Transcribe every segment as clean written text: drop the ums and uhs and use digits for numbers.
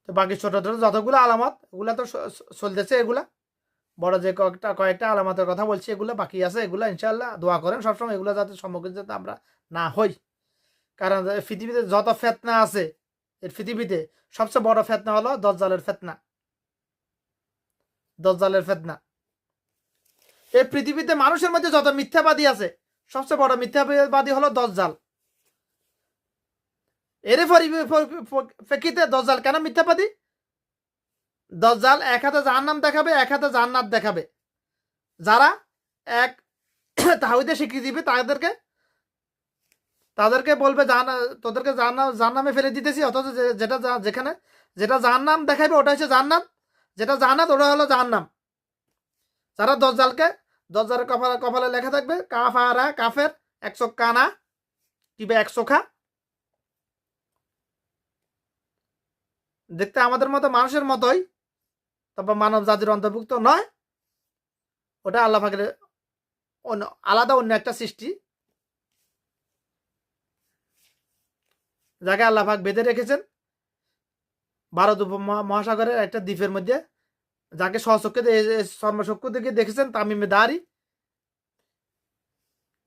তো বাকি ছোট ছোট যতগুলো আলামত এগুলা তো চলতেছে, এগুলা বড় যে কয়েকটা আলামতের কথা বলছি এগুলো বাকি আছে, এগুলো ইনশাল্লাহ দোয়া করেন সবসময় এগুলো যাতে সম্মুখীন যাতে আমরা না হই। কারণ পৃথিবীতে যত ফেতনা আছে, এর পৃথিবীতে সবচেয়ে বড় ফেতনা হলো দজ্জালের ফেতনা। দজ্জালের ফেতনা। এই পৃথিবীতে মানুষের মধ্যে যত মিথ্যাবাদী আছে, সবচেয়ে বড় মিথ্যাবাদী হলো দজ্জাল। এর প্রেক্ষিতে দজ্জাল কেন মিথ্যাবাদী? দজ্জাল এক হাতে জাহান্নাম দেখাবে, এক হাতে জান্নাত দেখাবে। যারা এক তাওহীদের স্বীকৃতি দিবে তাদেরকে বলবে তোদেরকে জাহান্নামে ফেলে দিতেছি, অথচ যেটা জাহান্নাম দেখাবে ওটা হচ্ছে জান্নাত, যেটা জান্নাত ওটা হলো জাহান্নাম। যারা দজ্জালের কপালে লেখা থাকবে কাফারা, কাফের, একশো কানা কিংবা একশো খা, দেখতে আমাদের মতো মানুষের মতোই, তবে মানব জাতির অন্তর্ভুক্ত নয়, ওটা আল্লাহ পাকের আলাদা অন্য একটা সৃষ্টি, যাকে আল্লাহ পাক বেঁধে রেখেছেন ভারত উপমহাসাগরের একটা দ্বীপের মধ্যে, যাকে সর্বচক্ষু দিকে দেখেছেন তামিমে দাঁড়ি,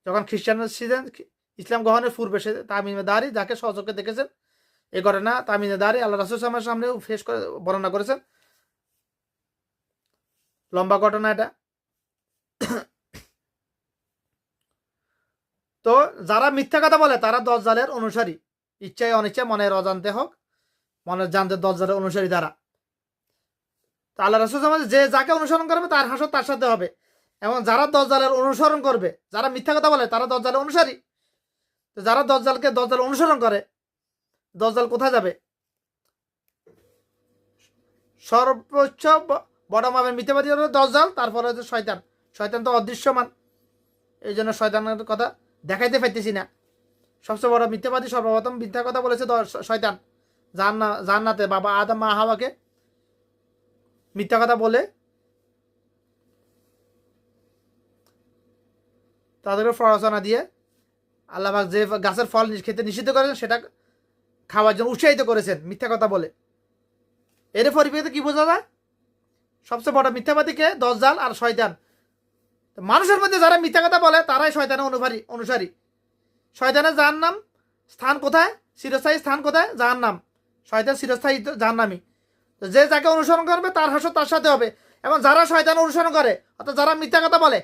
যখন খ্রিস্টান ছিলেন ইসলাম গ্রহণের পূর্বে সে তামিমে দাঁড়ি, যাকে সচক্ষে দেখেছেন। এই ঘটনা তামিমে দাঁড়ি আল্লাহ রাসূল সাল্লাল্লাহু সামনেও ফেস করে বর্ণনা করেছেন। লম্বা ঘটনা এটা। তো যারা মিথ্যা কথা বলে তারা দজ্জালের অনুসারী, ইচ্ছায় অনিচ্ছায়, মনের অজান্তে হোক মনের জানতে, দজ্জালের অনুসারী দ্বারা। আল্লাহ রাসূল সাল্লাল্লাহু যে যাকে অনুসরণ করবে তার হাসর তার সাথে হবে। এবং যারা দজ্জালের অনুসরণ করবে, যারা মিথ্যা কথা বলে তারা দজ্জালের অনুসারী। তো যারা দজ্জাল অনুসরণ করে, দজ্জাল কোথায় যাবে? সর্বোচ্চ বড় মাপের মিথ্যাবাদী হলো দজ্জাল, তারপরে হচ্ছে শয়তান। শয়তান তো অদৃশ্যমান, এই জন্য শয়তানের কথা দেখাইতে পাইতেছি না। সবচেয়ে বড় মিথ্যাবাদী সর্বপ্রথম মিথ্যা কথা বলেছে শয়তান। জান্নাতে বাবা আদম মা হাওয়াকে মিথ্যা কথা বলে তাদেরকে প্ররোচনা দিয়ে আল্লাহ পাক যে গাছের ফল খেতে নিষিদ্ধ করেছেন সেটা খাওয়ার জন্য উৎসাহিত করেছেন মিথ্যা কথা বলে। এর পরিপ্রেক্ষিতে কি বোঝা যায়? সবচেয়ে বড় মিথ্যাবাদীকে দজ্জাল আর শয়তান। মানুষের মধ্যে যারা মিথ্যা কথা বলে তারাই শয়তানের অনুসারী। শয়তানের জাহান্নাম স্থান কোথায়? চিরস্থায়ী স্থান কোথায়? জাহান্নাম। শয়তান চিরস্থায়ী জাহান্নামী। যে যাকে অনুসরণ করবে তার হাসর তার সাথে হবে। এবং যারা শয়তান অনুসরণ করে অর্থাৎ যারা মিথ্যা কথা বলে